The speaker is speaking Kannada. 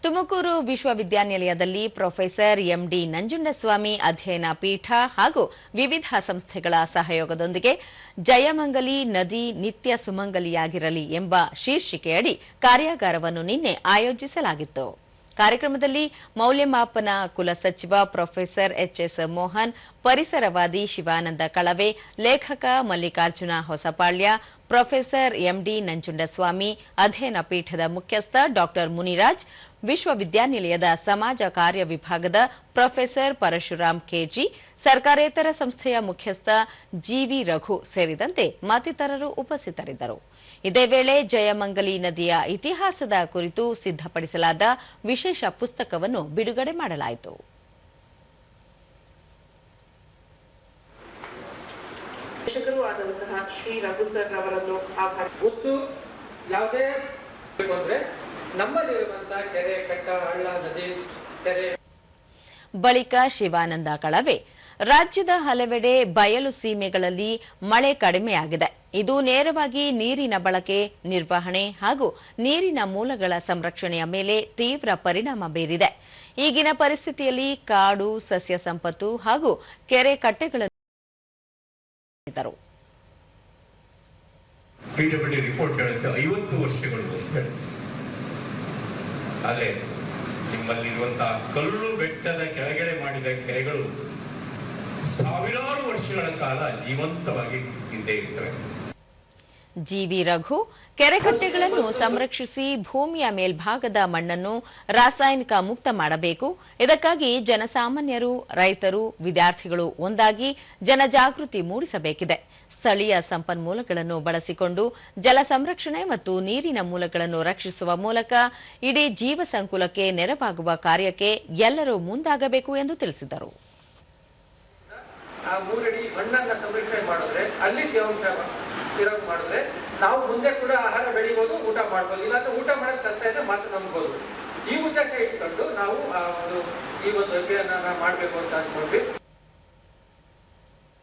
ತುಮಕೂರು ವಿಶ್ವವಿದ್ಯಾನಿಲಯದಲ್ಲಿ ಪ್ರೊಫೆಸರ್ ಎಂಡಿ ನಂಜುಂಡಸ್ವಾಮಿ ಅಧ್ಯಯನ ಪೀಠ ಹಾಗೂ ವಿವಿಧ ಸಂಸ್ಥೆಗಳ ಸಹಯೋಗದೊಂದಿಗೆ ಜಯಮಂಗಲಿ ನದಿ ನಿತ್ಯ ಸುಮಂಗಲಿಯಾಗಿರಲಿ ಎಂಬ ಶೀರ್ಷಿಕೆಯಡಿ ಕಾರ್ಯಾಗಾರವನ್ನು ನಿನ್ನೆ ಆಯೋಜಿಸಲಾಗಿತ್ತು. ಕಾರ್ಯಕ್ರಮದಲ್ಲಿ ಮೌಲ್ಯಮಾಪನ ಕುಲಸಚಿವ ಪ್ರೊಫೆಸರ್ ಎಚ್ಎಸ್ ಮೋಹನ್, ಪರಿಸರವಾದಿ ಶಿವಾನಂದ ಕಳವೆ, ಲೇಖಕ ಮಲ್ಲಿಕಾರ್ಜುನ ಹೊಸಪಾಳ್ಯ, ಪ್ರೊಫೆಸರ್ ಎಂಡಿ ನಂಜುಂಡಸ್ವಾಮಿ, ಅಧ್ಯಯನ ಪೀಠದ ಮುಖ್ಯಸ್ಥ ಡಾ ಮುನಿರಾಜ್, ವಿಶ್ವವಿದ್ಯಾನಿಲಯದ ಸಮಾಜ ಕಾರ್ಯ ವಿಭಾಗದ ಪ್ರೊಫೆಸರ್ ಪರಶುರಾಮ್ ಕೆಜಿ, ಸರ್ಕಾರೇತರ ಸಂಸ್ಥೆಯ ಮುಖ್ಯಸ್ಥ ಜಿವಿ ರಘು ಸೇರಿದಂತೆ ಮತ್ತಿತರರು ಉಪಸ್ಥಿತರಿದ್ದರು. ಇದೇ ವೇಳೆ ಜಯಮಂಗಲಿ ನದಿಯ ಇತಿಹಾಸದ ಕುರಿತು ಸಿದ್ಧಪಡಿಸಲಾದ ವಿಶೇಷ ಪುಸ್ತಕವನ್ನು ಬಿಡುಗಡೆ ಮಾಡಲಾಯಿತು. ಶಿಕ್ಷಕರು ಆದಂತಹ ಶ್ರೀ ರಘು ಸರ್ ಅವರನ್ನು ನಮ್ಮಲ್ಲಿರುವಂತಹ ಕೆರೆ, ಕಟ್ಟ, ಹಳ್ಳ, ನದಿ, ಕೆರೆ. ಬಳಿಕ ಶಿವಾನಂದ ಕಳವೆ, ರಾಜ್ಯದ ಹಲವೆಡೆ ಬಯಲು ಸೀಮೆಗಳಲ್ಲಿ ಮಳೆ ಕಡಿಮೆಯಾಗಿದೆ. ಇದು ನೇರವಾಗಿ ನೀರಿನ ಬಳಕೆ, ನಿರ್ವಹಣೆ ಹಾಗೂ ನೀರಿನ ಮೂಲಗಳ ಸಂರಕ್ಷಣೆಯ ಮೇಲೆ ತೀವ್ರ ಪರಿಣಾಮ ಬೀರಿದೆ. ಈಗಿನ ಪರಿಸ್ಥಿತಿಯಲ್ಲಿ ಕಾಡು, ಸಸ್ಯ ಸಂಪತ್ತು ಹಾಗೂ ಕೆರೆ ಕಟ್ಟೆಗಳನ್ನು ರಿಪೋರ್ಟ್ ಹೇಳುತ್ತೆ 50 ವರ್ಷಗಳು ಅಂತ ಹೇಳುತ್ತೆ. ಆದರೆ ನಿಮ್ಮಲ್ಲಿರುವಂತಹ ಕಲ್ಲು ಬೆಟ್ಟದ ಕೆಳಗಡೆ ಮಾಡಿದ ಕೆರೆಗಳು ಸಾವಿರಾರು ವರ್ಷಗಳ ಕಾಲ ಜೀವಂತವಾಗಿ ಇದ್ದೇ ಇರ್ತವೆ. ಜಿವಿ ರಘು, ಕೆರೆಕಟ್ಟೆಗಳನ್ನು ಸಂರಕ್ಷಿಸಿ ಭೂಮಿಯ ಮೇಲ್ಭಾಗದ ಮಣ್ಣನ್ನು ರಾಸಾಯನಿಕ ಮುಕ್ತ ಮಾಡಬೇಕು. ಇದಕ್ಕಾಗಿ ಜನಸಾಮಾನ್ಯರು, ರೈತರು, ವಿದ್ಯಾರ್ಥಿಗಳು ಒಂದಾಗಿ ಜನಜಾಗೃತಿ ಮೂಡಿಸಬೇಕಿದೆ. ಸ್ಥಳೀಯ ಸಂಪನ್ಮೂಲಗಳನ್ನು ಬಳಸಿಕೊಂಡು ಜಲ ಸಂರಕ್ಷಣೆ ಮತ್ತು ನೀರಿನ ಮೂಲಗಳನ್ನು ರಕ್ಷಿಸುವ ಮೂಲಕ ಇಡೀ ಜೀವ ಸಂಕುಲಕ್ಕೆ ನೆರವಾಗುವ ಕಾರ್ಯಕ್ಕೆ ಎಲ್ಲರೂ ಮುಂದಾಗಬೇಕು ಎಂದು ತಿಳಿಸಿದರು. ಆ 3 ಅಡಿ ಮಣ್ಣನ್ನ ಸಂರಕ್ಷಣೆ ಮಾಡಿದ್ರೆ, ಅಲ್ಲಿ ತೇವಾಂಶ ಇರೋಂಗ್ ಮಾಡಿದ್ರೆ ನಾವು ಮುಂದೆ ಕೂಡ ಆಹಾರ ಬೆಳಿಬಹುದು, ಊಟ ಮಾಡ್ಬೋದು. ಇಲ್ಲಾಂದ್ರೆ ಊಟ ಮಾಡೋದು ಕಷ್ಟ ಇದೆ, ಮಾತ್ರ ನಂಬ್ಬೋದು. ಈ ಉದ್ದೇಶ ಇಟ್ಕೊಂಡು ನಾವು ಈ ಒಂದು ಅಭಿಯಾನ ಮಾಡಬೇಕು ಅಂತ ಅನ್ಕೊಂಡ್ವಿ.